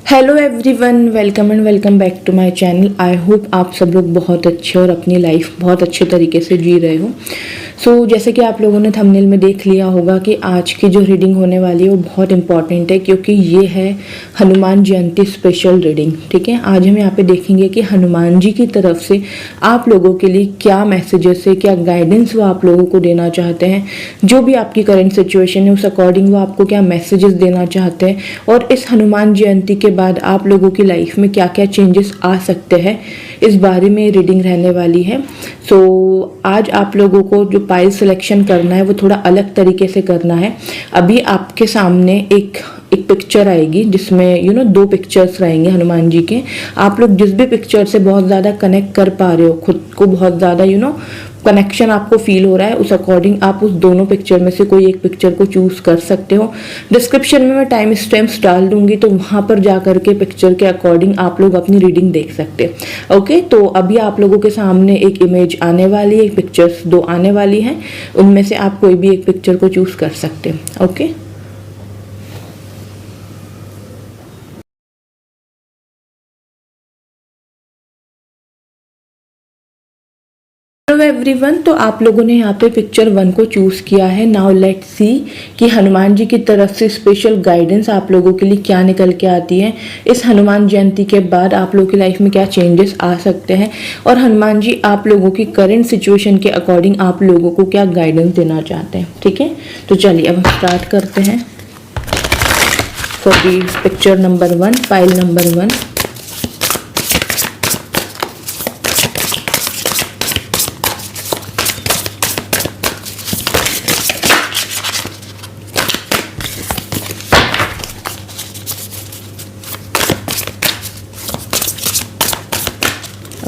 Hello everyone, welcome back to my channel. I hope आप सब लोग बहुत अच्छे और अपनी लाइफ बहुत अच्छे तरीके से जी रहे हो। जैसे कि आप लोगों ने थंबनेल में देख लिया होगा कि आज की जो रीडिंग होने वाली है वो बहुत इंपॉर्टेंट है, क्योंकि ये है हनुमान जयंती स्पेशल रीडिंग। ठीक है, आज हम यहाँ पे देखेंगे कि हनुमान जी की तरफ से आप लोगों के लिए क्या मैसेजेस है, क्या गाइडेंस वो आप लोगों को देना चाहते हैं, जो भी आपकी करंट सिचुएशन है उस अकॉर्डिंग वो आपको क्या मैसेजेस देना चाहते हैं, और इस हनुमान जयंती के बाद आप लोगों की लाइफ में क्या क्या चेंजेस आ सकते हैं, इस बारे में रीडिंग रहने वाली है। आज आप लोगों को जो पाइल सिलेक्शन करना है वो थोड़ा अलग तरीके से करना है। अभी आपके सामने एक पिक्चर आएगी जिसमें दो पिक्चर्स रहेंगे हनुमान जी के। आप लोग जिस भी पिक्चर से बहुत ज़्यादा कनेक्ट कर पा रहे हो, खुद को बहुत ज़्यादा कनेक्शन आपको फील हो रहा है, उस अकॉर्डिंग आप उस दोनों पिक्चर में से कोई एक पिक्चर को चूज कर सकते हो। डिस्क्रिप्शन में मैं टाइम स्टैम्प्स डाल दूंगी, तो वहां पर जा करके पिक्चर के अकॉर्डिंग आप लोग अपनी रीडिंग देख सकते हैं। ओके, तो अभी आप लोगों के सामने एक इमेज आने वाली है, एक पिक्चर्स दो आने वाली हैं, उनमें से आप कोई भी एक पिक्चर को चूज कर सकते हैं। ओके, हेलो एवरीवन, तो आप लोगों ने यहाँ पे पिक्चर 1 को चूज किया है। नाउ लेट्स सी कि हनुमान जी की तरफ से स्पेशल गाइडेंस आप लोगों के लिए क्या निकल के आती है। इस हनुमान जयंती के बाद आप लोगों की लाइफ में क्या चेंजेस आ सकते हैं, और हनुमान जी आप लोगों की करंट सिचुएशन के अकॉर्डिंग आप लोगों को क्या गाइडेंस देना चाहते हैं। ठीक है, तो चलिए अब हम स्टार्ट करते हैं for the picture number 1, file number 1।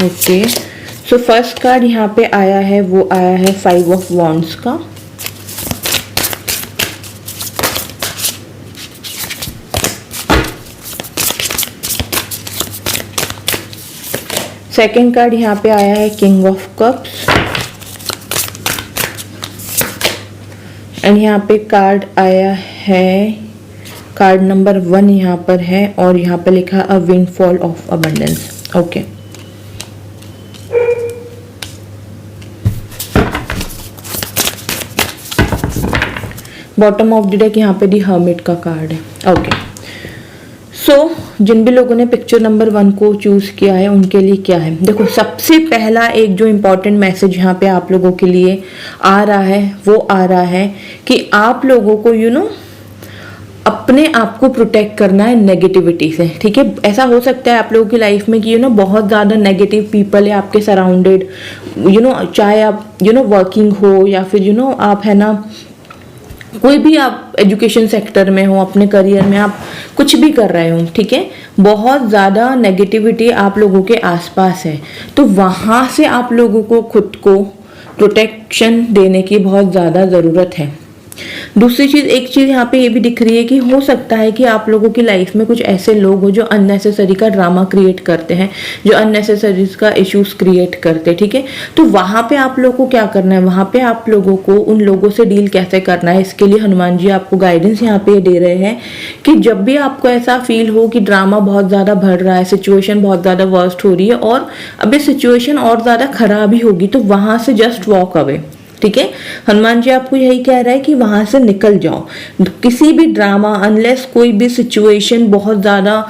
Okay, so first card यहाँ पे आया है, वो आया है 5 ऑफ वॉन्ड्स का। सेकंड कार्ड यहाँ पे आया है किंग ऑफ कप्स, एंड यहाँ पे कार्ड आया है, कार्ड नंबर 1 यहाँ पर है, और यहाँ पे लिखा a windfall of abundance. Okay, bottom of the deck यहाँ पे दी हर्मिट का कार्ड है। ओके, जिन भी लोगों ने पिक्चर नंबर 1 को चूज किया है उनके लिए क्या है, देखो सबसे पहला एक जो इम्पोर्टेंट मैसेज यहाँ पे आप लोगों के लिए आ रहा है वो आ रहा है कि आप लोगों को अपने आप को प्रोटेक्ट करना है नेगेटिविटी से। ठीक है, ऐसा हो सकता है आप लोगों की लाइफ में कि बहुत ज़्यादा नेगेटिव पीपल है आपके सराउंडेड, चाहे आप वर्किंग हो या फिर आप है ना कोई भी आप एजुकेशन सेक्टर में हो, अपने करियर में आप कुछ भी कर रहे हो। ठीक है, बहुत ज़्यादा नेगेटिविटी आप लोगों के आसपास है, तो वहाँ से आप लोगों को खुद को प्रोटेक्शन देने की बहुत ज़्यादा ज़रूरत है। दूसरी चीज, एक चीज यहाँ पे ये भी दिख रही है कि हो सकता है कि आप लोगों की लाइफ में कुछ ऐसे लोग हो जो अननेसेसरी का ड्रामा क्रिएट करते हैं, जो अननेसेसरी का इश्यूज क्रिएट करते हैं। ठीक है, तो वहां पे आप लोगों को क्या करना है, वहां पे आप लोगों को उन लोगों से डील कैसे करना है, इसके लिए हनुमान जी आपको गाइडेंस यहाँ पे दे रहे हैं कि जब भी आपको ऐसा फील हो कि ड्रामा बहुत ज्यादा बढ़ रहा है, सिचुएशन बहुत ज्यादा वर्स्ट हो रही है और अभी सिचुएशन और ज्यादा खराब ही होगी, तो वहां से जस्ट वॉक अवे। ठीक है, हनुमान जी आपको यही कह रहा है कि वहां से निकल जाओ। किसी भी ड्रामा, अनलेस कोई भी सिचुएशन बहुत ज्यादा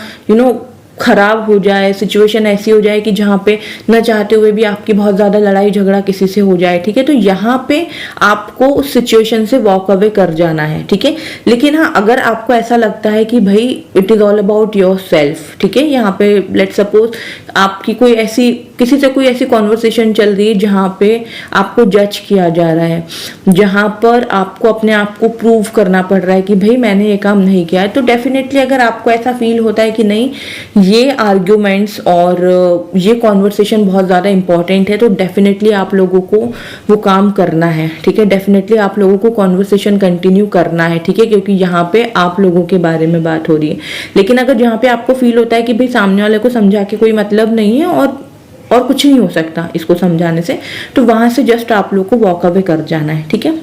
खराब हो जाए, सिचुएशन ऐसी हो जाए कि जहाँ पे न चाहते हुए भी आपकी बहुत ज़्यादा लड़ाई झगड़ा किसी से हो जाए। ठीक है, तो यहाँ पे आपको उस सिचुएशन से वॉक अवे कर जाना है। ठीक है, लेकिन हाँ, अगर आपको ऐसा लगता है कि भाई it is all about your self, ठीक है, यहाँ पे लेट सपोज आपकी कोई ऐसी किसी से कोई ऐसी कॉन्वर्सेशन चल रही है जहाँ पे आपको जज किया जा रहा है, जहाँ पर आपको अपने आप को प्रूव करना पड़ रहा है कि भाई मैंने ये काम नहीं किया है, तो डेफिनेटली अगर आपको ऐसा फील होता है कि नहीं ये आर्ग्यूमेंट्स और ये कॉन्वर्सेशन बहुत ज़्यादा इंपॉर्टेंट है, तो डेफिनेटली आप लोगों को वो काम करना है। ठीक है, डेफिनेटली आप लोगों को कॉन्वर्सेशन कंटिन्यू करना है। ठीक है, क्योंकि यहाँ पे आप लोगों के बारे में बात हो रही है। लेकिन अगर जहाँ पे आपको फील होता है कि भाई सामने वाले को समझा के कोई मतलब नहीं है और कुछ नहीं हो सकता इसको समझाने से, तो वहां से जस्ट आप लोग को वॉक अवे कर जाना है। ठीक है,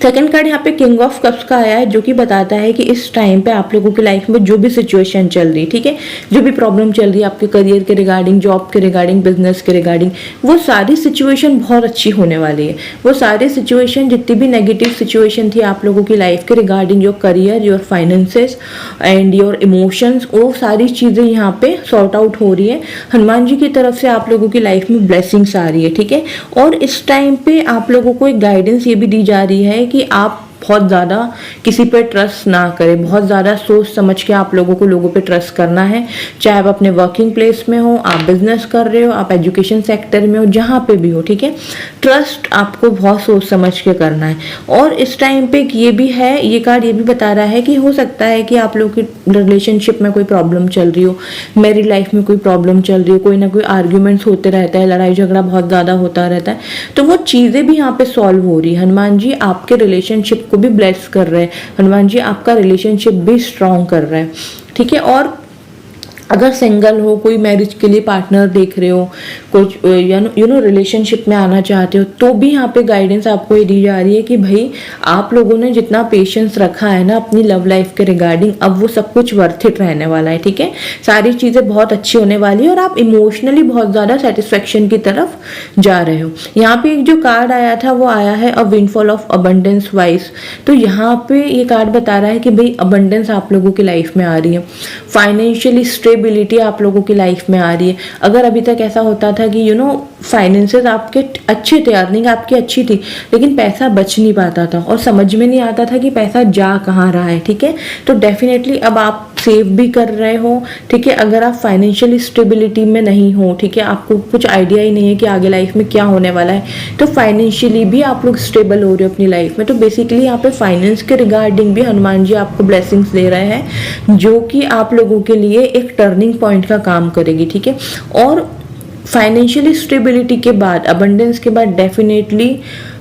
सेकंड कार्ड यहाँ पे किंग ऑफ कप्स का आया है, जो कि बताता है कि इस टाइम पे आप लोगों की लाइफ में जो भी सिचुएशन चल रही है, ठीक है, जो भी प्रॉब्लम चल रही है आपके करियर के रिगार्डिंग, जॉब के रिगार्डिंग, बिजनेस के रिगार्डिंग, वो सारी सिचुएशन बहुत अच्छी होने वाली है। वो सारी सिचुएशन, जितनी भी नेगेटिव सिचुएशन थी आप लोगों की लाइफ के regarding, your career, your finances and your emotions, वो सारी चीज़ें यहाँ पे सॉर्ट आउट हो रही है। हनुमान जी की तरफ से आप लोगों की लाइफ में ब्लेसिंग्स आ रही है, ठीक है। और इस टाइम पे आप लोगों को एक गाइडेंस ये भी दी जा रही है कि आप बहुत ज़्यादा किसी पे ट्रस्ट ना करें, बहुत ज़्यादा सोच समझ के आप लोगों को लोगों पे ट्रस्ट करना है। चाहे आप अपने वर्किंग प्लेस में हो, आप बिजनेस कर रहे हो, आप एजुकेशन सेक्टर में हो, जहाँ पे भी हो, ठीक है, ट्रस्ट आपको बहुत सोच समझ के करना है। और इस टाइम पे ये भी है, ये कार्ड ये भी बता रहा है कि हो सकता है कि आप लोगों की रिलेशनशिप में कोई प्रॉब्लम चल रही हो, मैरिड लाइफ में कोई प्रॉब्लम चल रही हो, कोई ना कोई आर्ग्यूमेंट्स होते रहता है, लड़ाई झगड़ा बहुत ज़्यादा होता रहता है, तो वो चीज़ें भी यहाँ पे सॉल्व हो रही है। हनुमान जी आपके रिलेशनशिप को भी ब्लेस कर रहे हैं, हनुमान जी आपका रिलेशनशिप भी स्ट्रॉन्ग कर रहे हैं, ठीक है। और अगर सिंगल हो, कोई मैरिज के लिए पार्टनर देख रहे हो, कुछ यू नो रिलेशनशिप में आना चाहते हो, तो भी यहाँ पे गाइडेंस आपको ये दी जा रही है कि भाई आप लोगों ने जितना पेशेंस रखा है ना अपनी लव लाइफ के रिगार्डिंग, अब वो सब कुछ वर्थ इट रहने वाला है, ठीक है। सारी चीज़ें बहुत अच्छी होने वाली है और आप इमोशनली बहुत ज़्यादा सेटिस्फेक्शन की तरफ जा रहे हो। यहाँ पे एक जो कार्ड आया था वो आया है अ विंडफॉल ऑफ अबंडेंस वाइज। तो यहाँ पे ये कार्ड बता रहा है कि भाई अबंडेंस आप लोगों की लाइफ में आ रही है, फाइनेंशियली स्टेबिलिटी आप लोगों की लाइफ में आ रही है। अगर अभी तक ऐसा होता था कि यू नो फाइनेंसेस आपके अच्छे थे, अर्निंग आपकी अच्छी थी, लेकिन पैसा बच नहीं पाता था और समझ में नहीं आता था कि पैसा जा कहाँ रहा है, ठीक है, तो डेफिनेटली अब आप सेव भी कर रहे हो, ठीक है। अगर आप फाइनेंशियल स्टेबिलिटी में नहीं हो, ठीक है, आपको कुछ आइडिया ही नहीं है कि आगे लाइफ में क्या होने वाला है, तो फाइनेंशियली भी आप लोग स्टेबल हो रहे हो अपनी लाइफ में। तो बेसिकली यहाँ पे फाइनेंस के रिगार्डिंग भी हनुमान जी आपको ब्लेसिंग्स दे रहे हैं, जो कि आप लोगों के लिए एक टर्निंग पॉइंट का काम करेगी, ठीक है। और फाइनेंशियली स्टेबिलिटी के बाद, अबंडेंस के बाद, definitely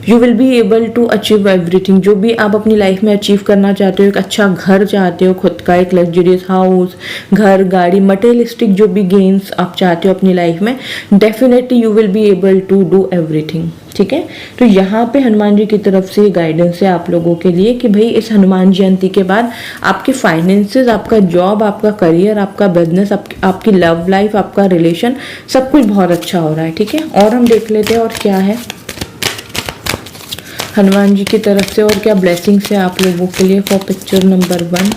you will be able to achieve everything. जो भी आप अपनी लाइफ में अचीव करना चाहते हो, एक अच्छा घर चाहते हो, खुद का एक लग्जरियस हाउस, घर, गाड़ी, मटेरियलिस्टिक जो भी गेन्स आप चाहते हो अपनी लाइफ में, definitely you will be able to do everything, ठीक है। तो यहाँ पे हनुमान जी की तरफ से गाइडेंस है आप लोगों के लिए कि भाई इस हनुमान जयंती के बाद आपके फाइनेंसेस, आपका जॉब, आपका करियर, आपका बिजनेस, आपकी लव लाइफ, आपका रिलेशन, सब कुछ बहुत अच्छा हो रहा है, ठीक है। और हम देख लेते हैं और क्या है हनुमान जी की तरफ से और क्या ब्लेसिंग्स है आप लोगों के लिए फॉर पिक्चर नंबर 1।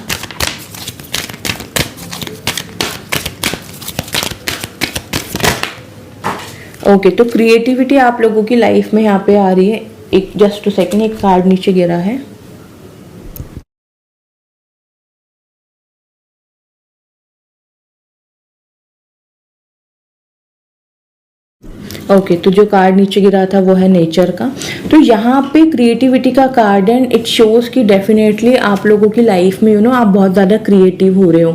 ओके, तो क्रिएटिविटी आप लोगों की लाइफ में यहाँ पे आ रही है। एक जस्ट सेकंड, एक कार्ड नीचे गिरा है। ओके, तो जो कार्ड नीचे गिरा था वो है नेचर का। तो यहाँ पे क्रिएटिविटी का कार्ड एंड इट शोज कि डेफिनेटली आप लोगों की लाइफ में यू नो आप बहुत ज़्यादा क्रिएटिव हो रहे हो,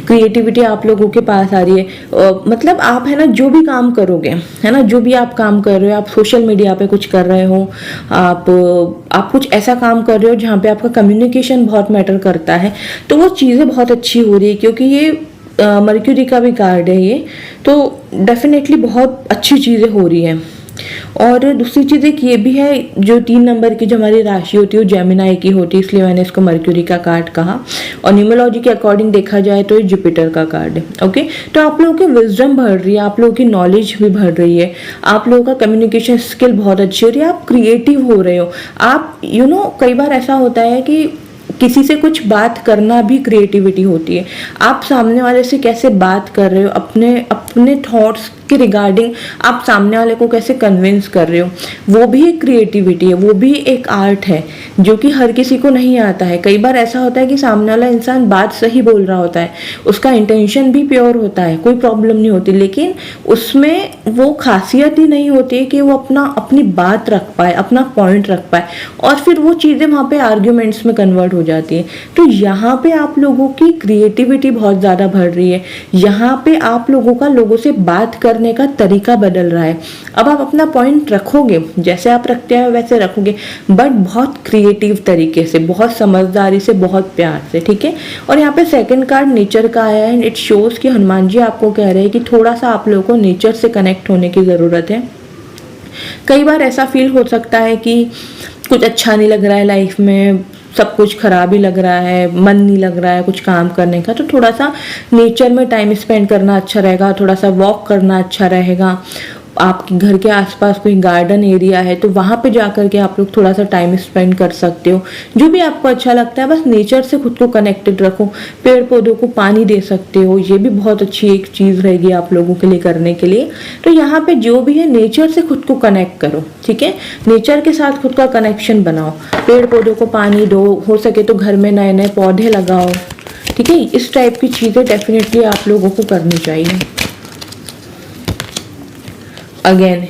क्रिएटिविटी आप लोगों के पास आ रही है। मतलब आप है ना जो भी काम करोगे, है ना, जो भी आप काम कर रहे हो, आप सोशल मीडिया पे कुछ कर रहे हो, आप कुछ ऐसा काम कर रहे हो जहाँ पे आपका कम्युनिकेशन बहुत मैटर करता है, तो वो चीज़ें बहुत अच्छी हो रही है क्योंकि ये मर्क्यूरी का भी कार्ड है ये, तो डेफिनेटली बहुत अच्छी चीज़ें हो रही हैं। और दूसरी चीज़ एक ये भी है, जो 3 नंबर की जो हमारी राशि होती है वो जेमिनाई की होती है, इसलिए मैंने इसको मर्क्यूरी का कार्ड कहा। और न्यूमरोलॉजी के अकॉर्डिंग देखा जाए तो ये जुपिटर का कार्ड है। ओके, तो आप लोगों की विजडम बढ़ रही है, आप लोगों की नॉलेज भी बढ़ रही है, आप लोगों का कम्युनिकेशन स्किल बहुत अच्छी हो रही है, आप क्रिएटिव हो रहे हो। आप यू नो कई बार ऐसा होता है कि किसी से कुछ बात करना भी क्रिएटिविटी होती है। आप सामने वाले से कैसे बात कर रहे हो, अपने अपने थॉट्स के रिगार्डिंग आप सामने वाले को कैसे कन्विंस कर रहे हो, वो भी एक क्रिएटिविटी है, वो भी एक आर्ट है जो कि हर किसी को नहीं आता है। कई बार ऐसा होता है कि सामने वाला इंसान बात सही बोल रहा होता है, उसका इंटेंशन भी प्योर होता है, कोई प्रॉब्लम नहीं होती, लेकिन उसमें वो खासियत ही नहीं होती है कि वो अपनी बात रख पाए, अपना पॉइंट रख पाए, और फिर वो चीज़ें वहाँ पे आर्ग्यूमेंट्स में कन्वर्ट हो जाती है। तो यहाँ पे आप लोगों की क्रिएटिविटी बहुत ज़्यादा बढ़ रही है, यहाँ पे आप लोगों का लोगों से बात करने का तरीका बदल रहा है। अब आप अपना पॉइंट रखोगे, जैसे आप रखते हैं वैसे रखोगे, बट बहुत क्रिएटिव तरीके से, बहुत समझदारी से, बहुत प्यार से, ठीक है। और यहाँ पे सेकंड कार्ड नेचर का आया है एंड इट शोज कि हनुमान जी आपको कह रहे हैं कि थोड़ा सा आप लोगों को नेचर से कनेक्ट होने की ज़रूरत है। कई बार ऐसा फील हो सकता है कि कुछ अच्छा नहीं लग रहा है लाइफ में, सब कुछ खराब ही लग रहा है, मन नहीं लग रहा है कुछ काम करने का, तो थोड़ा सा नेचर में टाइम स्पेंड करना अच्छा रहेगा, थोड़ा सा वॉक करना अच्छा रहेगा। आपके घर के आसपास कोई गार्डन एरिया है तो वहाँ पे जा कर के आप लोग थोड़ा सा टाइम स्पेंड कर सकते हो, जो भी आपको अच्छा लगता है। बस नेचर से खुद को कनेक्टेड रखो, पेड़ पौधों को पानी दे सकते हो, ये भी बहुत अच्छी एक चीज़ रहेगी आप लोगों के लिए करने के लिए। तो यहाँ पे जो भी है नेचर से खुद को कनेक्ट करो, ठीक है, नेचर के साथ खुद का कनेक्शन बनाओ, पेड़ पौधों को पानी दो, हो सके तो घर में नए नए पौधे लगाओ, ठीक है। इस टाइप की चीज़ें डेफिनेटली आप लोगों को करनी चाहिए। अगेन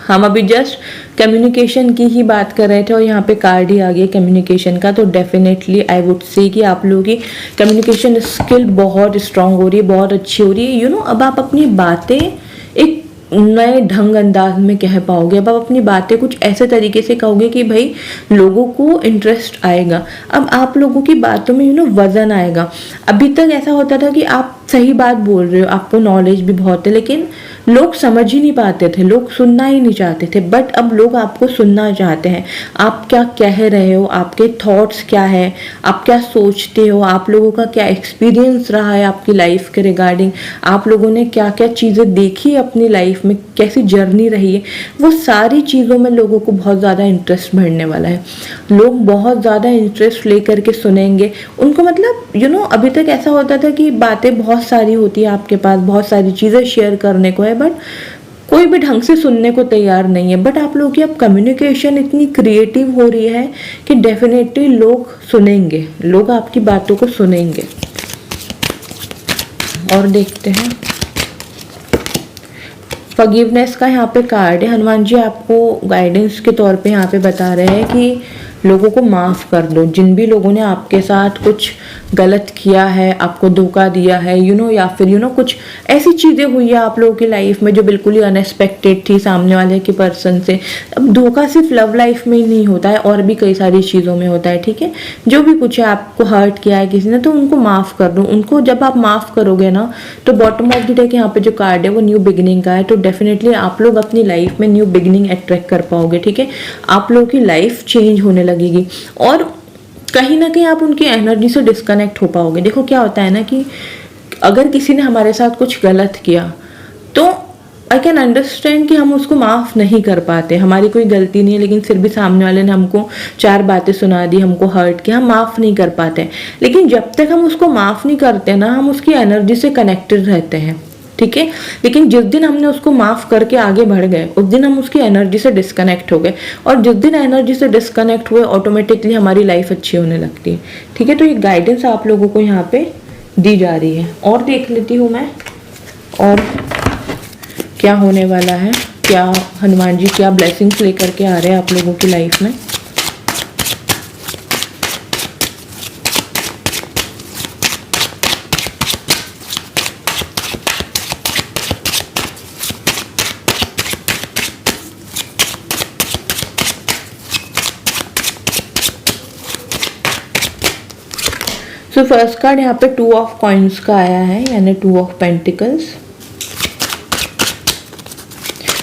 हम अभी जस्ट कम्युनिकेशन की ही बात कर रहे थे और यहाँ पे कार्ड ही आ गया कम्युनिकेशन का, तो डेफिनेटली आई वुड से कि आप लोगों की कम्युनिकेशन स्किल बहुत स्ट्रांग हो रही है, बहुत अच्छी हो रही है। अब आप अपनी बातें एक नए ढंग अंदाज में कह पाओगे, अब आप अपनी बातें कुछ ऐसे तरीके से कहोगे कि भाई लोगों को इंटरेस्ट आएगा। अब आप लोगों की बातों में वजन आएगा। अभी तक ऐसा होता था कि आप सही बात बोल रहे हो, आपको नॉलेज भी बहुत है, लेकिन लोग समझ ही नहीं पाते थे, लोग सुनना ही नहीं चाहते थे। बट अब लोग आपको सुनना चाहते हैं, आप क्या कह रहे हो, आपके थॉट्स क्या है, आप क्या सोचते हो, आप लोगों का क्या एक्सपीरियंस रहा है आपकी लाइफ के रिगार्डिंग, आप लोगों ने क्या क्या चीज़ें देखी अपनी लाइफ में, कैसी जर्नी रही है, वो सारी चीज़ों में लोगों को बहुत ज़्यादा इंटरेस्ट बढ़ने वाला है। लोग बहुत ज़्यादा इंटरेस्ट लेकर के सुनेंगे उनको। मतलब अभी तक ऐसा होता था कि बातें बहुत सारी होती है आपके पास, बहुत सारी चीज़ें शेयर करने को है, बट कोई भी ढंग से सुनने को तैयार नहीं है। बट आप लोगों की अब कम्युनिकेशन इतनी क्रिएटिव हो रही है कि डेफिनेटली लोग सुनेंगे, लोग आपकी बातों को सुनेंगे। और देखते हैं फॉरगिवनेस का यहाँ पे कार्ड है। हनुमान जी आपको गाइडेंस के तौर पे यहाँ पे बता रहे हैं कि लोगों को माफ़ कर दो। जिन भी लोगों ने आपके साथ कुछ गलत किया है, आपको धोखा दिया है, या फिर कुछ ऐसी चीज़ें हुई है आप लोगों की लाइफ में जो बिल्कुल ही अनएक्सपेक्टेड थी सामने वाले के पर्सन से। अब धोखा सिर्फ लव लाइफ में ही नहीं होता है, और भी कई सारी चीज़ों में होता है, ठीक है। जो भी कुछ है, आपको हर्ट किया है किसी ने, तो उनको माफ़ कर दो। उनको जब आप माफ़ करोगे ना, तो बॉटम ऑफ द डे यहाँ पे जो कार्ड है वो न्यू बिगिनिंग का है। तो डेफिनेटली आप लोग अपनी लाइफ में न्यू बिगिनिंग अट्रैक्ट कर पाओगे, ठीक है। आप लोगों की लाइफ चेंज होने लगेगी और कहीं ना कहीं आप उनकी एनर्जी से डिस्कनेक्ट हो पाओगे। देखो क्या होता है ना कि अगर किसी ने हमारे साथ कुछ गलत किया तो आई कैन अंडरस्टैंड कि हम उसको माफ़ नहीं कर पाते, हमारी कोई गलती नहीं है, लेकिन फिर भी सामने वाले ने हमको 4 बातें सुना दी, हमको हर्ट किया, हम माफ़ नहीं कर पाते। लेकिन जब तक हम उसको माफ़ नहीं करते ना, हम उसकी एनर्जी से कनेक्टेड रहते हैं, ठीक है। लेकिन जिस दिन हमने उसको माफ़ करके आगे बढ़ गए, उस दिन हम उसकी एनर्जी से डिस्कनेक्ट हो गए, और जिस दिन एनर्जी से डिस्कनेक्ट हुए ऑटोमेटिकली हमारी लाइफ अच्छी होने लगती है, ठीक है। तो ये गाइडेंस आप लोगों को यहाँ पे दी जा रही है। और देख लेती हूँ मैं और क्या होने वाला है, क्या हनुमान जी क्या ब्लेसिंग्स लेकर के आ रहे हैं आप लोगों की लाइफ में। तो फर्स्ट कार्ड यहाँ पे 2 ऑफ कॉइन्स का आया है, यानी 2 ऑफ पेंटिकल्स।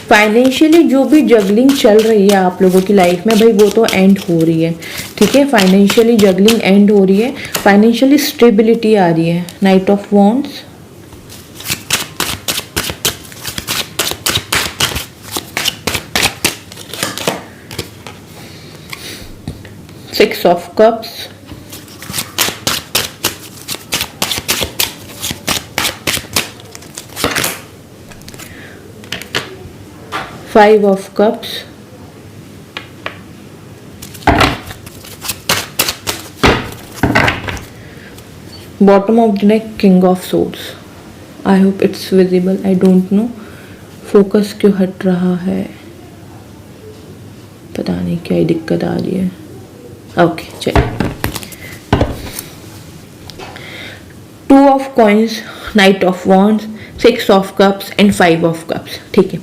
फाइनेंशियली जो भी जगलिंग चल रही है आप लोगों की लाइफ में, भाई वो तो एंड हो रही है, ठीक है। फाइनेंशियली जगलिंग एंड हो रही है, फाइनेंशियली स्टेबिलिटी आ रही है। Night of wands, six of cups, five of cups, bottom of the neck, king of swords. I hope it's visible, I don't know focus क्यों हट रहा है, पता नहीं क्या ही दिक्कत आ रही है। ओके चलिए, 2 of coins, night of wands, 6 of cups and 5 of cups, ठीक है।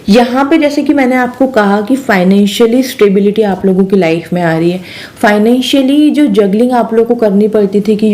यहाँ पे जैसे कि मैंने आपको कहा कि फाइनेंशियली स्टेबिलिटी आप लोगों की लाइफ में आ रही है। फाइनेंशियली जो जगलिंग आप लोगों को करनी पड़ती थी कि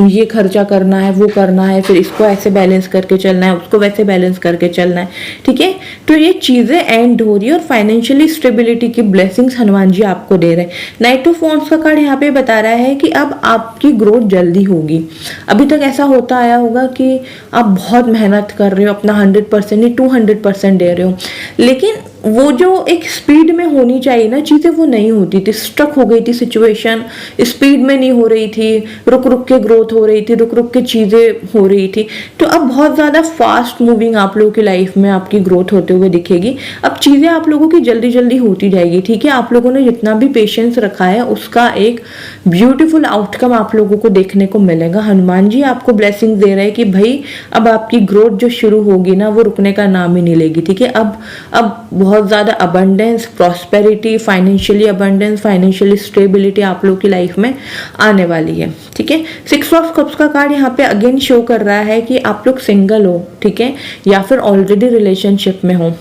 ये खर्चा करना है, वो करना है, फिर इसको ऐसे बैलेंस करके चलना है, उसको वैसे बैलेंस करके चलना है, ठीक है। तो ये चीज़ें एंड हो रही है और फाइनेंशियली स्टेबिलिटी की ब्लेसिंग्स हनुमान जी आपको दे रहे हैं। नाइट ऑफ वॉन्ड्स का कार्ड यहाँ पे बता रहा है कि अब आपकी ग्रोथ जल्दी होगी। अभी तक ऐसा होता आया होगा कि आप बहुत मेहनत कर रहे हो, अपना 100% नहीं 200% दे रहे हो, लेकिन वो जो एक स्पीड में होनी चाहिए ना चीज़ें, वो नहीं होती थी। स्ट्रक हो गई थी सिचुएशन, स्पीड में नहीं हो रही थी, रुक रुक के ग्रोथ हो रही थी, रुक रुक के चीज़ें हो रही थी। तो अब बहुत ज़्यादा फास्ट मूविंग आप लोगों की लाइफ में आपकी ग्रोथ होते हुए दिखेगी। अब चीज़ें आप लोगों की जल्दी जल्दी होती जाएगी, ठीक है। आप लोगों ने जितना भी पेशेंस रखा है उसका एक ब्यूटीफुल आउटकम आप लोगों को देखने को मिलेगा। हनुमान जी आपको ब्लेसिंग दे रहे हैं कि भाई अब आपकी ग्रोथ जो शुरू होगी ना, वो रुकने का नाम ही नहीं लेगी, ठीक है। अब बहुत ज़्यादा abundance, prosperity, financially abundance, financially stability आप लोगों की लाइफ में आने वाली है, ठीक है। 6 ऑफ कप्स का कार्ड यहाँ पे अगेन शो कर रहा है कि आप लोग सिंगल हो, ठीक है, या फिर ऑलरेडी रिलेशनशिप में हो,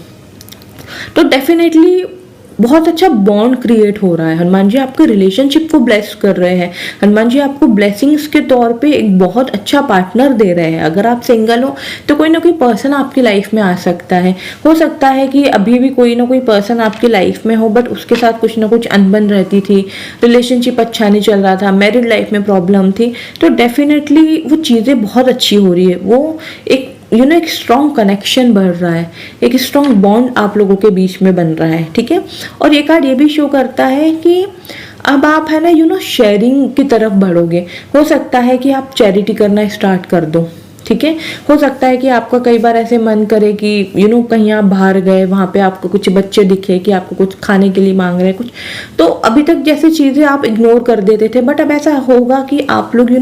तो डेफिनेटली बहुत अच्छा बॉन्ड क्रिएट हो रहा है। हनुमान जी आपके रिलेशनशिप को ब्लेस कर रहे हैं। हनुमान जी आपको ब्लेसिंग्स के तौर पे एक बहुत अच्छा पार्टनर दे रहे हैं। अगर आप सिंगल हो तो कोई ना कोई पर्सन आपकी लाइफ में आ सकता है। हो सकता है कि अभी भी कोई ना कोई पर्सन आपकी लाइफ में हो, बट उसके साथ कुछ ना कुछ अनबन रहती थी, रिलेशनशिप अच्छा नहीं चल रहा था, मैरिड लाइफ में प्रॉब्लम थी, तो डेफिनेटली वो चीज़ें बहुत अच्छी हो रही है। वो एक एक स्ट्रॉन्ग कनेक्शन बढ़ रहा है, एक स्ट्रॉन्ग बॉन्ड आप लोगों के बीच में बन रहा है, ठीक है। और ये कार्ड ये भी शो करता है कि अब आप है ना शेयरिंग की तरफ बढ़ोगे। हो सकता है कि आप चैरिटी करना स्टार्ट कर दो, ठीक है। हो सकता है कि आपका कई बार ऐसे मन करे कि कहीं आप बाहर गए, वहाँ पे आपको कुछ बच्चे दिखे कि आपको कुछ खाने के लिए मांग रहे हैं कुछ, तो अभी तक जैसी चीज़ें आप इग्नोर कर देते थे, बट अब ऐसा होगा कि आप लोग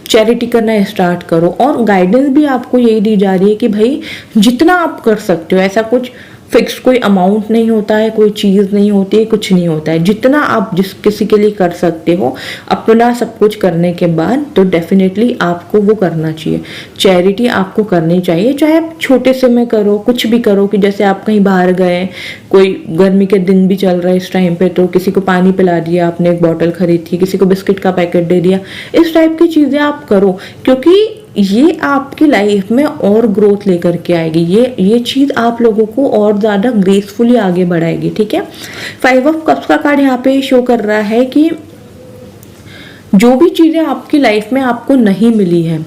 चैरिटी करना स्टार्ट करो। और गाइडेंस भी आपको यही दी जा रही है कि भाई जितना आप कर सकते हो, ऐसा कुछ फिक्स कोई अमाउंट नहीं होता है, कोई चीज़ नहीं होती है, कुछ नहीं होता है, जितना आप जिस किसी के लिए कर सकते हो अपना सब कुछ करने के बाद, तो डेफिनेटली आपको वो करना चाहिए। चैरिटी आपको करनी चाहिए, चाहे आप छोटे से में करो, कुछ भी करो, कि जैसे आप कहीं बाहर गए, कोई गर्मी के दिन भी चल रहा है इस टाइम पे, तो किसी को पानी पिला दिया आपने, एक बॉटल खरीदी, किसी को बिस्किट का पैकेट दे दिया, इस टाइप की चीज़ें आप करो, क्योंकि ये आपकी लाइफ में और ग्रोथ लेकर के आएगी। ये चीज़ आप लोगों को और ज़्यादा ग्रेसफुली आगे बढ़ाएगी, ठीक है। 5 ऑफ कप्स का कार्ड यहाँ पे शो कर रहा है कि जो भी चीज़ें आपकी लाइफ में आपको नहीं मिली है,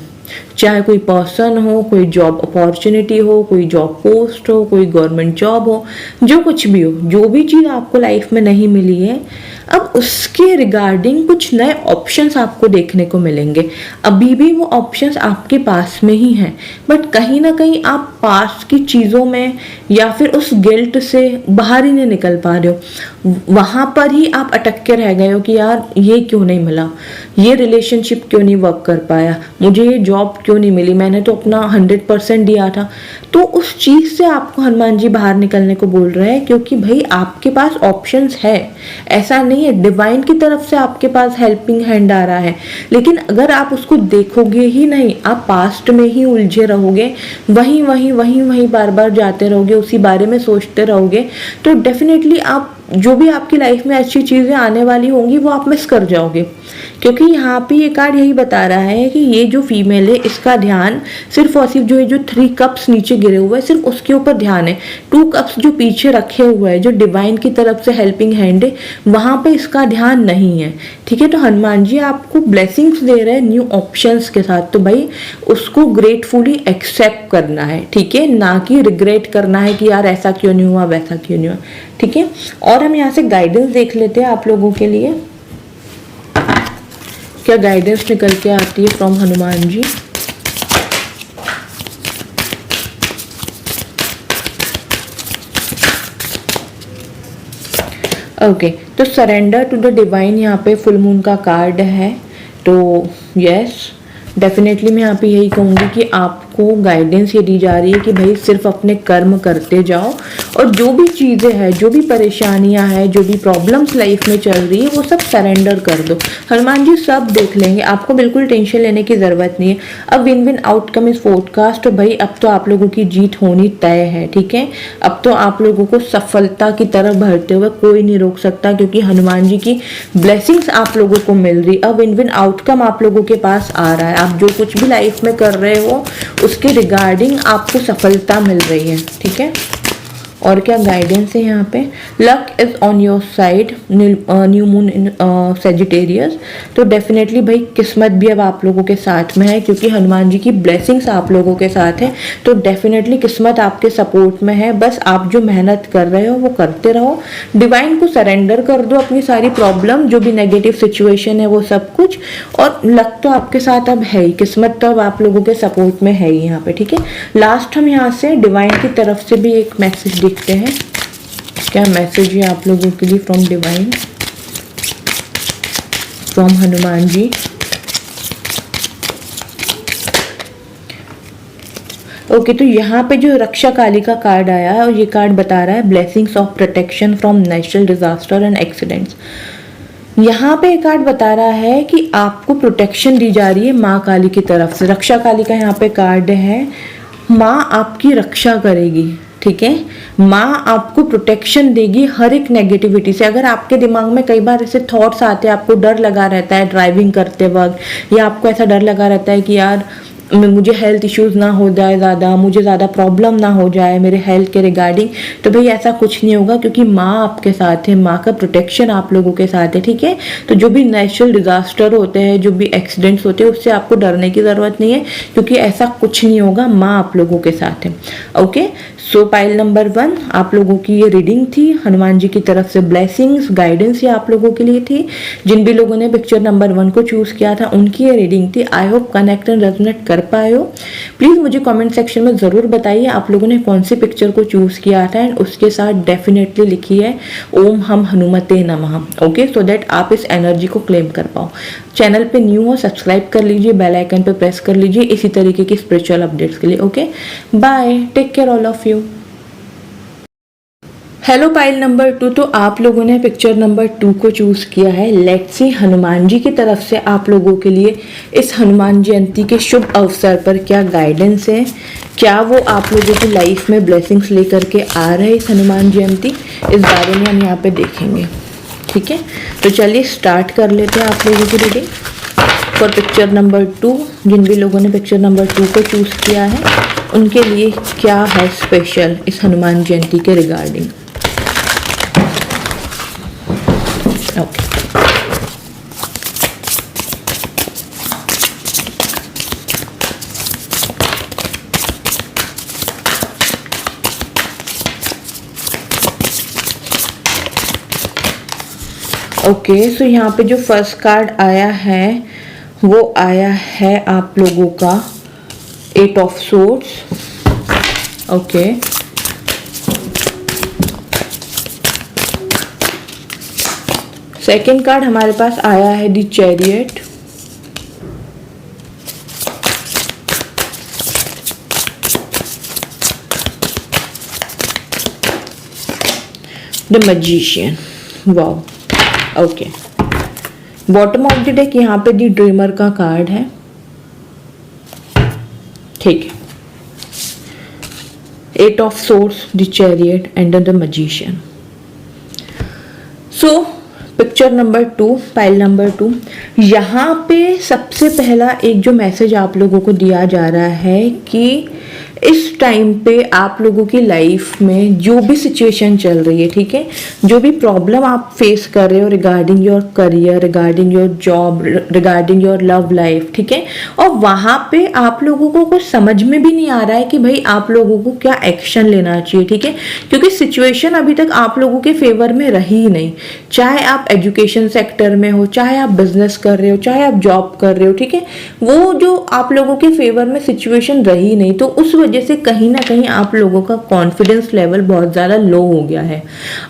चाहे कोई पर्सन हो, कोई जॉब अपॉर्चुनिटी हो, कोई जॉब पोस्ट हो, कोई गवर्नमेंट जॉब हो, जो कुछ भी हो, जो भी चीज़ आपको लाइफ में नहीं मिली है, अब उसके रिगार्डिंग कुछ नए ऑप्शंस आपको देखने को मिलेंगे। अभी भी वो ऑप्शंस आपके पास में ही हैं, बट कहीं ना कहीं आप पास की चीज़ों में या फिर उस गिल्ट से बाहर ही नहीं निकल पा रहे हो। वहाँ पर ही आप अटक के रह गए हो कि यार ये क्यों नहीं मिला, ये रिलेशनशिप क्यों नहीं वर्क कर पाया, मुझे ये जॉब क्यों नहीं मिली, मैंने तो अपना 100% दिया था। तो उस चीज़ से आपको हनुमान जी बाहर निकलने को बोल रहे हैं, क्योंकि भाई आपके पास ऑप्शंस है, ऐसा नहीं है, डिवाइन की तरफ से आपके पास हेल्पिंग हैंड आ रहा है, लेकिन अगर आप उसको देखोगे ही नहीं, आप पास्ट में ही उलझे रहोगे, वहीं बार बार जाते रहोगे, उसी बारे में सोचते रहोगे, तो डेफिनेटली आप जो भी आपकी लाइफ में अच्छी चीज़ें आने वाली होंगी वो आप मिस कर जाओगे। क्योंकि यहाँ पे ये कार्ड यही बता रहा है कि ये जो फीमेल है इसका ध्यान सिर्फ और सिर्फ जो 3 कप्स नीचे गिरे हुए हैं, सिर्फ उसके ऊपर ध्यान है। 2 कप्स जो पीछे रखे हुए हैं, जो डिवाइन की तरफ से हेल्पिंग हैंड है, वहाँ पे इसका ध्यान नहीं है, ठीक है। तो हनुमान जी आपको ब्लेसिंग्स दे रहे हैं न्यू ऑप्शंस के साथ, तो भाई उसको ग्रेटफुली एक्सेप्ट करना है, ठीक है, ना कि रिग्रेट करना है कि यार ऐसा क्यों नहीं हुआ, वैसा क्यों नहीं हुआ, ठीक है। और हम यहाँ से गाइडेंस देख लेते हैं आप लोगों के लिए, क्या गाइडेंस निकल के आती है फ्रॉम हनुमान जी। ओके, तो सरेंडर टू द डिवाइन यहाँ पे फुल मून का कार्ड है। तो यस, डेफिनेटली मैं यहाँ पे यही कहूँगी कि आपको आपको गाइडेंस ये दी जा रही है कि भाई सिर्फ अपने कर्म करते जाओ और जो भी चीज़ें हैं, जो भी परेशानियां हैं, जो भी प्रॉब्लम्स लाइफ में चल रही है वो सब सरेंडर कर दो। हनुमान जी सब देख लेंगे, आपको बिल्कुल टेंशन लेने की ज़रूरत नहीं है। अब विन विन आउटकम इस पॉडकास्ट, तो भाई अब तो आप लोगों की जीत होनी तय है, ठीक है। अब तो आप लोगों को सफलता की तरफ बढ़ते हुए कोई नहीं रोक सकता, क्योंकि हनुमान जी की ब्लेसिंग्स आप लोगों को मिल रही। अब विन विन आउटकम आप लोगों के पास आ रहा है। आप जो कुछ भी लाइफ में कर रहे हो उसके रिगार्डिंग आपको सफलता मिल रही है, ठीक है। और क्या गाइडेंस है यहाँ पे, luck is on your side, new moon in Sagittarius. तो डेफिनेटली भाई किस्मत भी अब आप लोगों के साथ में है, क्योंकि हनुमान जी की ब्लेसिंग्स आप लोगों के साथ है। तो डेफिनेटली किस्मत आपके सपोर्ट में है, बस आप जो मेहनत कर रहे हो वो करते रहो। डिवाइन को सरेंडर कर दो अपनी सारी प्रॉब्लम, जो भी नेगेटिव सिचुएशन है वो सब कुछ। और लक तो आपके साथ अब है ही, किस्मत तो अब आप लोगों के सपोर्ट में है ही यहाँ पे, ठीक है। लास्ट हम यहाँ से डिवाइन की तरफ से भी एक मैसेज देखते हैं, क्या मैसेज है आप लोगों के लिए from divine, from Hanuman ji. Okay तो यहाँ पे जो रक्षा काली का कार्ड आया है, और ये कार्ड बता रहा है blessings of protection from natural disaster and accidents. यहाँ पे एक कार्ड बता रहा है कि आपको प्रोटेक्शन दी जा रही है माँ काली की तरफ से। रक्षा काली का यहाँ पे कार्ड है, माँ आपकी रक्षा करेगी, ठीक है। माँ आपको प्रोटेक्शन देगी हर एक नेगेटिविटी से। अगर आपके दिमाग में कई बार ऐसे थॉट्स आते हैं, आपको डर लगा रहता है ड्राइविंग करते वक्त, या आपको ऐसा डर लगा रहता है कि यार मुझे हेल्थ इश्यूज ना हो जाए ज़्यादा, मुझे ज़्यादा प्रॉब्लम ना हो जाए मेरे हेल्थ के रिगार्डिंग, तो भाई ऐसा कुछ नहीं होगा, क्योंकि माँ आपके साथ है, माँ का प्रोटेक्शन आप लोगों के साथ है, ठीक है। तो जो भी नेचुरल डिजास्टर होते हैं, जो भी एक्सीडेंट्स होते हैं, उससे आपको डरने की ज़रूरत नहीं है, क्योंकि ऐसा कुछ नहीं होगा, माँ आप लोगों के साथ है। ओके सो पाइल नंबर 1 आप लोगों की ये रीडिंग थी, हनुमान जी की तरफ से ब्लेसिंग्स गाइडेंस ये आप लोगों के लिए थी। जिन भी लोगों ने पिक्चर नंबर 1 को चूज किया था उनकी ये रीडिंग थी। आई होप कनेक्ट एंड रेजोनेट कर पाए हो। प्लीज मुझे कमेंट सेक्शन में जरूर बताइए आप लोगों ने कौन सी पिक्चर को चूज किया था, एंड उसके साथ डेफिनेटली लिखी है ओम हम हनुमते नमः, ओके, सो दैट आप इस एनर्जी को क्लेम कर पाओ। चैनल पे न्यू हो सब्सक्राइब कर लीजिए, बेल आइकन पे प्रेस कर लीजिए इसी तरीके की स्पिरिचुअल अपडेट्स के लिए। Okay bye, take care all of you. Hello pile number 2, तो आप लोगों ने पिक्चर नंबर 2 को चूज किया है। लेट्स सी हनुमान जी की तरफ से आप लोगों के लिए इस हनुमान जयंती के शुभ अवसर पर क्या गाइडेंस है, क्या वो आप लोगों की लाइफ में ब्लेसिंग्स लेकर के आ रहे हैं इस हनुमान जयंती, इस बारे में हम यहाँ पे देखेंगे, ठीक है। तो चलिए स्टार्ट कर लेते हैं आप लोगों की रीडिंग फॉर पिक्चर नंबर 2। जिन भी लोगों ने पिक्चर नंबर 2 को चूज किया है उनके लिए क्या है स्पेशल इस हनुमान जयंती के रिगार्डिंग। ओके सो यहाँ पे जो फर्स्ट कार्ड आया है वो आया है आप लोगों का 8 of swords. Okay second card हमारे पास आया है the chariot. The magician, wow. Okay bottom of the deck यहाँ पे दी ड्रीमर का कार्ड है, ठीक है। 8 of swords, the chariot and the magician. So picture number 2 pile number 2, यहाँ पे सबसे पहला एक जो मैसेज आप लोगों को दिया जा रहा है कि इस टाइम पे आप लोगों की लाइफ में जो भी सिचुएशन चल रही है, ठीक है, जो भी प्रॉब्लम आप फेस कर रहे हो regarding your career, regarding your job, regarding your love life, ठीक है, और वहाँ पे आप लोगों को कुछ समझ में भी नहीं आ रहा है कि भाई आप लोगों को क्या एक्शन लेना चाहिए, ठीक है, क्योंकि सिचुएशन अभी तक आप लोगों के फेवर में रही ही नहीं। चाहे आप एजुकेशन सेक्टर में हो, चाहे आप बिजनेस कर रहे हो, चाहे आप जॉब कर रहे हो, ठीक है, वो जो आप लोगों के फेवर में सिचुएशन रही नहीं, तो उस उस वजह से कहीं ना कहीं आप लोगों का कॉन्फिडेंस लेवल बहुत ज़्यादा लो हो गया है।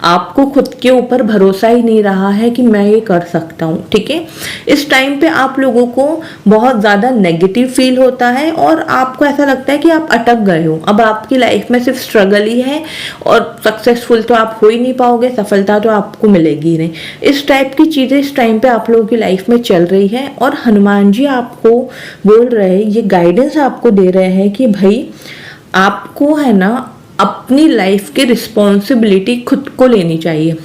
आपको खुद के ऊपर भरोसा ही नहीं रहा है कि मैं ये कर सकता हूँ, ठीक है। इस टाइम पे आप लोगों को बहुत ज़्यादा नेगेटिव फील होता है और आपको ऐसा लगता है कि आप अटक गए हो। अब आपकी लाइफ में सिर्फ स्ट्रगल ही है और सक्सेसफुल तो आप हो ही नहीं पाओगे, सफलता तो आपको मिलेगी ही नहीं। इस टाइप की चीज़ें इस टाइम पे आप लोगों की लाइफ में चल रही है और हनुमान जी आपको बोल रहे हैं, ये गाइडेंस आपको दे रहे हैं कि भाई आपको है ना अपनी लाइफ की रिस्पॉन्सिबिलिटी खुद को लेनी चाहिए।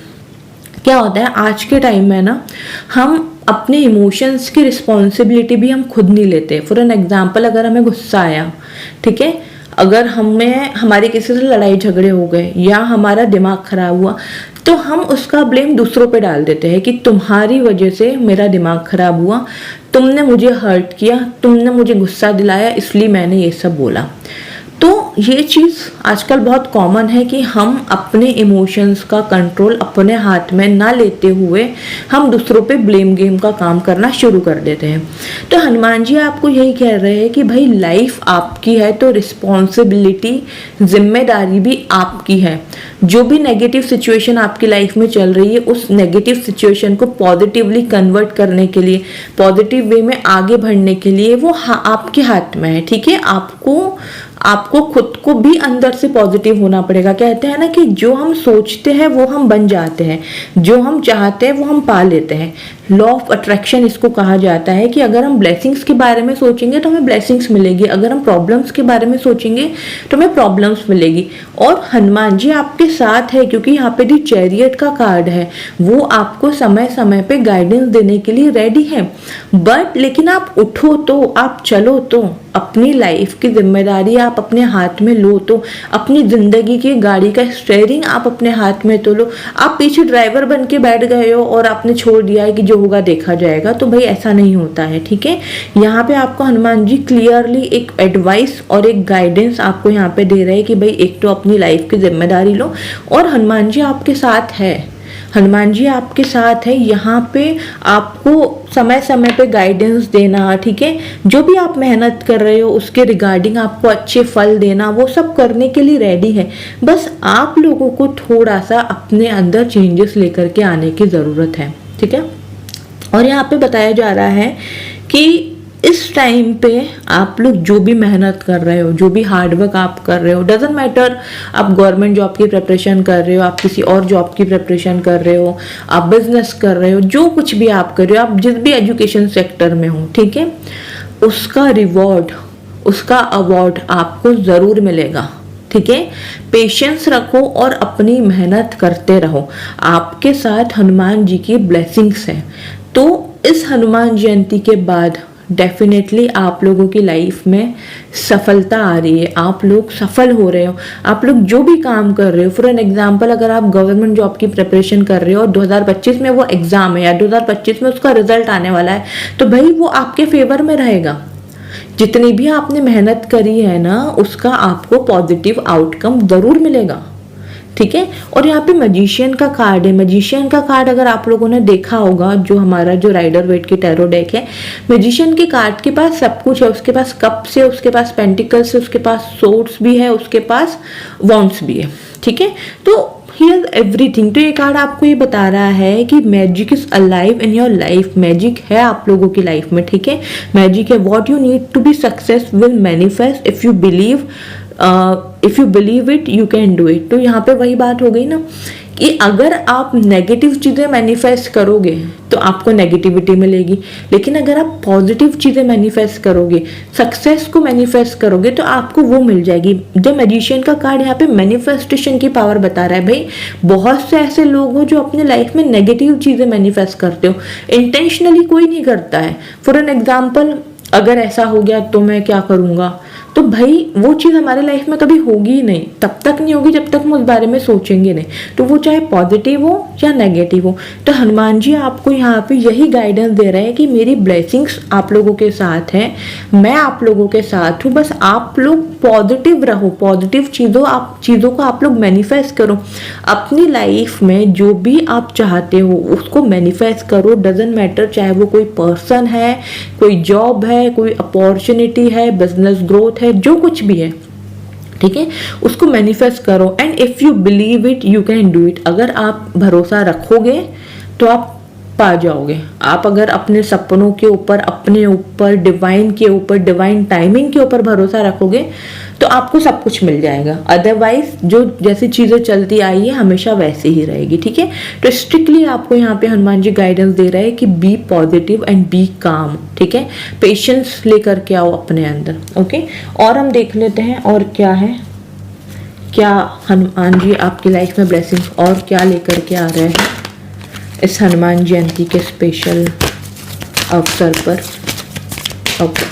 क्या होता है आज के टाइम में ना, हम अपने इमोशंस की रिस्पॉन्सिबिलिटी भी हम खुद नहीं लेते। फॉर एन एग्जाम्पल, अगर हमें गुस्सा आया, ठीक है, अगर हमारी किसी से लड़ाई झगड़े हो गए या हमारा दिमाग खराब हुआ, तो हम उसका ब्लेम दूसरों पे डाल देते हैं कि तुम्हारी वजह से मेरा दिमाग खराब हुआ, तुमने मुझे हर्ट किया, तुमने मुझे गुस्सा दिलाया, इसलिए मैंने ये सब बोला। तो ये चीज़ आजकल बहुत कॉमन है कि हम अपने इमोशंस का कंट्रोल अपने हाथ में ना लेते हुए हम दूसरों पे ब्लेम गेम का काम करना शुरू कर देते हैं। तो हनुमान जी आपको यही कह रहे हैं कि भाई लाइफ आपकी है तो रिस्पॉन्सिबिलिटी, जिम्मेदारी भी आपकी है। जो भी नेगेटिव सिचुएशन आपकी लाइफ में चल रही है, उस नेगेटिव सिचुएशन को पॉजिटिवली कन्वर्ट करने के लिए, पॉजिटिव वे में आगे बढ़ने के लिए वो आपके हाथ में है, ठीक है। आपको खुद को भी अंदर से पॉजिटिव होना पड़ेगा। कहते हैं ना कि जो हम सोचते हैं वो हम बन जाते हैं, जो हम चाहते हैं वो हम पा लेते हैं। लॉ ऑफ अट्रैक्शन इसको कहा जाता है कि अगर हम ब्लेसिंग्स के बारे में सोचेंगे तो हमें ब्लेसिंग्स मिलेगी, अगर हम प्रॉब्लम्स के बारे में सोचेंगे तो हमें प्रॉब्लम्स मिलेगी। और हनुमान जी आपके साथ है क्योंकि यहाँ पे दी चैरियट का कार्ड है, वो आपको समय समय पे गाइडेंस देने के लिए रेडी है। बट लेकिन आप उठो तो, आप चलो तो, अपनी लाइफ की जिम्मेदारी आप अपने हाथ में लो तो, अपनी जिंदगी की गाड़ी का स्टीयरिंग आप अपने हाथ में तो लो। आप पीछे ड्राइवर बन के बैठ गए हो और आपने छोड़ दिया है कि जो होगा देखा जाएगा, तो भाई ऐसा नहीं होता है, ठीक है। यहाँ पे आपको हनुमान जी क्लियरली एक एडवाइस और एक गाइडेंस आपको यहाँ पे दे रहे हैं कि भाई एक तो अपनी लाइफ की जिम्मेदारी लो, और हनुमान जी आपके साथ है, हनुमान जी आपके साथ है। यहाँ पे आपको समय समय पे गाइडेंस देना, ठीक है, जो भी आप मेहनत कर रहे हो उसके रिगार्डिंग आपको अच्छे फल देना, वो सब करने के लिए रेडी है। बस आप लोगों को थोड़ा सा अपने अंदर चेंजेस लेकर के आने की ज़रूरत है, ठीक है। और यहाँ पे बताया जा रहा है कि इस टाइम पे आप लोग जो भी मेहनत कर रहे हो, जो भी हार्डवर्क आप कर रहे हो, डजेंट मैटर आप गवर्नमेंट जॉब की प्रिपरेशन कर रहे हो, आप किसी और जॉब की प्रिपरेशन कर रहे हो, आप बिजनेस कर रहे हो, जो कुछ भी आप कर रहे हो, आप जिस भी एजुकेशन सेक्टर में हो, ठीक है, उसका रिवॉर्ड, उसका अवार्ड आपको ज़रूर मिलेगा, ठीक है। पेशेंस रखो और अपनी मेहनत करते रहो। आपके साथ हनुमान जी की ब्लेसिंग्स है। तो इस हनुमान जयंती के बाद डेफिनेटली आप लोगों की लाइफ में सफलता आ रही है, आप लोग सफल हो रहे हो। आप लोग जो भी काम कर रहे हो, फॉर एन एग्जांपल अगर आप गवर्नमेंट जॉब की प्रिपरेशन कर रहे हो और 2025 में वो एग्जाम है या 2025 में उसका रिजल्ट आने वाला है, तो भाई वो आपके फेवर में रहेगा। जितनी भी आपने मेहनत करी है ना, उसका आपको पॉजिटिव आउटकम जरूर मिलेगा, ठीक है। और यहाँ पे मैजिशियन का कार्ड है। मैजिशियन का कार्ड अगर आप लोगों ने देखा होगा, जो हमारा जो राइडर वेट की टैरो डेक है, मैजिशियन के कार्ड के पास सब कुछ है। उसके पास कप्स है, उसके पास पेंटिकल्स है, उसके पास सोर्ड्स भी है, उसके पास वॉन्ड्स भी है, ठीक है। तो हियर एवरीथिंग। तो ये कार्ड आपको ये बता रहा है कि magic is alive in your life. Magic है आप लोगों की लाइफ में, ठीक है। मैजिक है। What you need to be success will manifest if you believe, if you believe it you can do it. तो यहाँ पे वही बात हो गई ना कि अगर आप नेगेटिव चीज़ें मैनिफेस्ट करोगे तो आपको नेगेटिविटी मिलेगी, लेकिन अगर आप पॉजिटिव चीज़ें मैनिफेस्ट करोगे, सक्सेस को मैनिफेस्ट करोगे, तो आपको वो मिल जाएगी। जो मैजिशियन का कार्ड यहाँ पे मैनिफेस्टेशन की पावर बता रहा है। भाई बहुत से ऐसे लोग हो जो अपने लाइफ में नेगेटिव चीज़ें मैनिफेस्ट करते हो, इंटेंशनली कोई नहीं करता है। फॉर एन एग्जाम्पल, अगर ऐसा हो गया तो मैं क्या करूँगा, तो भाई वो चीज़ हमारे लाइफ में कभी होगी ही नहीं, तब तक नहीं होगी जब तक हम उस बारे में सोचेंगे नहीं। तो वो चाहे पॉजिटिव हो या नेगेटिव हो। तो हनुमान जी आपको यहाँ पे यही गाइडेंस दे रहे हैं कि मेरी ब्लेसिंग्स आप लोगों के साथ है, मैं आप लोगों के साथ हूँ। बस आप लोग पॉजिटिव रहो, पॉजिटिव चीज़ों को आप लोग मैनिफेस्ट करो। अपनी लाइफ में जो भी आप चाहते हो उसको मैनिफेस्ट करो। डजेंट मैटर चाहे वो कोई पर्सन है, कोई जॉब है, कोई अपॉर्चुनिटी है, बिजनेस ग्रोथ है, जो कुछ भी है, ठीक है, उसको मैनिफेस्ट करो and if you believe it you can do it. अगर आप भरोसा रखोगे तो आप पा जाओगे। आप अगर अपने सपनों के ऊपर, अपने ऊपर, डिवाइन के ऊपर, डिवाइन टाइमिंग के ऊपर भरोसा रखोगे तो आपको सब कुछ मिल जाएगा। अदरवाइज जो जैसी चीजें चलती आई है हमेशा वैसे ही रहेगी। ठीक है, तो स्ट्रिक्टली आपको यहाँ पे हनुमान जी गाइडेंस दे रहे हैं कि बी पॉजिटिव एंड बी काम। ठीक है, पेशेंस लेकर के आओ अपने अंदर। ओके, और हम देख लेते हैं और क्या है, क्या हनुमान जी आपकी लाइफ में ब्लेसिंग्स और क्या लेकर के आ रहे हैं इस हनुमान जयंती के स्पेशल अवसर पर। ओके,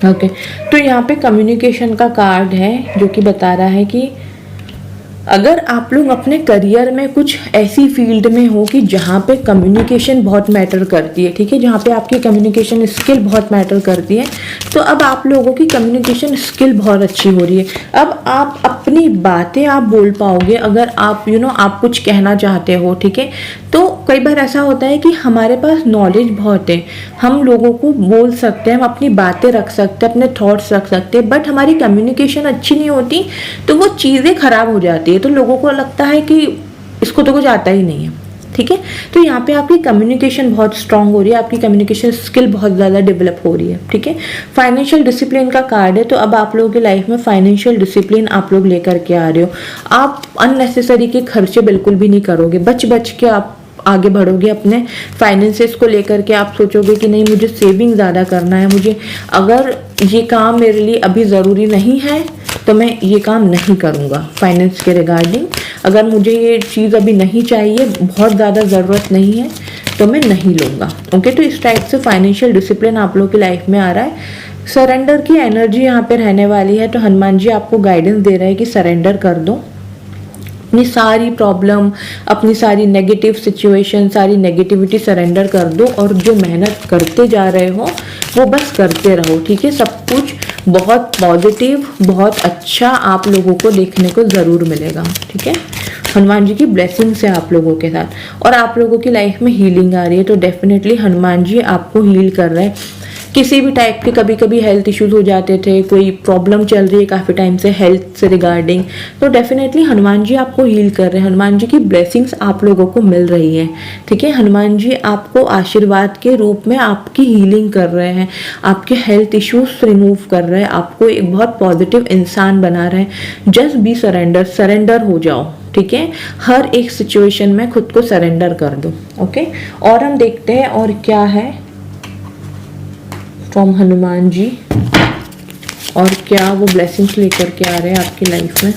ओके तो यहाँ पे कम्युनिकेशन का कार्ड है जो कि बता रहा है कि अगर आप लोग अपने करियर में कुछ ऐसी फील्ड में हो कि जहाँ पे कम्युनिकेशन बहुत मैटर करती है, ठीक है, जहाँ पे आपकी कम्युनिकेशन स्किल बहुत मैटर करती है, तो अब आप लोगों की कम्युनिकेशन स्किल बहुत अच्छी हो रही है। अब आप अपनी बातें आप बोल पाओगे अगर आप आप कुछ कहना चाहते हो। ठीक है, तो कई बार ऐसा होता है कि हमारे पास नॉलेज बहुत है, हम लोगों को बोल सकते हैं, हम अपनी बातें रख सकते हैं, अपने थॉट्स रख सकते हैं, बट हमारी कम्युनिकेशन अच्छी नहीं होती तो वो चीज़ें खराब हो जाती है, तो लोगों को लगता है कि इसको तो कुछ आता ही नहीं है। ठीक है, तो यहाँ पे आपकी कम्युनिकेशन बहुत स्ट्रांग हो रही है, आपकी कम्युनिकेशन स्किल बहुत ज़्यादा डेवलप हो रही है। ठीक है, फाइनेंशियल डिसिप्लिन का कार्ड है, तो अब आप लोगों की लाइफ में फाइनेंशियल डिसिप्लिन आप लोग लेकर के आ रहे हो। आप अननेसेसरी के खर्चे बिल्कुल भी नहीं करोगे, बच बच के आप आगे बढ़ोगे अपने फाइनेंसेस को लेकर के। आप सोचोगे कि नहीं मुझे सेविंग ज़्यादा करना है, मुझे अगर ये काम मेरे लिए अभी ज़रूरी नहीं है तो मैं ये काम नहीं करूँगा फाइनेंस के रिगार्डिंग। अगर मुझे ये चीज़ अभी नहीं चाहिए, बहुत ज़्यादा ज़रूरत नहीं है तो मैं नहीं लूँगा। ओके, तो इस टाइप से फाइनेंशियल डिसिप्लिन आप लोगों की लाइफ में आ रहा है। सरेंडर की एनर्जी यहाँ पे रहने वाली है, तो हनुमान जी आपको गाइडेंस दे रहे हैं कि सरेंडर कर दो अपनी सारी प्रॉब्लम, अपनी सारी नेगेटिव सिचुएशन, सारी नेगेटिविटी सरेंडर कर दो और जो मेहनत करते जा रहे हो वो बस करते रहो। ठीक है, सब कुछ बहुत पॉजिटिव, बहुत अच्छा आप लोगों को देखने को ज़रूर मिलेगा। ठीक है, हनुमान जी की ब्लेसिंग्स है आप लोगों के साथ और आप लोगों की लाइफ में हीलिंग आ रही है, तो डेफिनेटली हनुमान जी आपको हील कर रहे हैं। किसी भी टाइप के कभी कभी हेल्थ इश्यूज हो जाते थे, कोई प्रॉब्लम चल रही है काफ़ी टाइम से हेल्थ से रिगार्डिंग, तो डेफिनेटली हनुमान जी आपको हील कर रहे हैं। हनुमान जी की ब्लेसिंग्स आप लोगों को मिल रही है। ठीक है, हनुमान जी आपको आशीर्वाद के रूप में आपकी हीलिंग कर रहे हैं, आपके हेल्थ इश्यूज रिमूव कर रहे हैं, आपको एक बहुत पॉजिटिव इंसान बना रहे हैं। जस्ट बी सरेंडर, सरेंडर हो जाओ। ठीक है, हर एक सिचुएशन में खुद को सरेंडर कर दो। ओके, और हम देखते हैं और क्या है फ्रॉम हनुमान जी और क्या वो ब्लेसिंग्स लेकर के आ रहे हैं आपकी लाइफ में।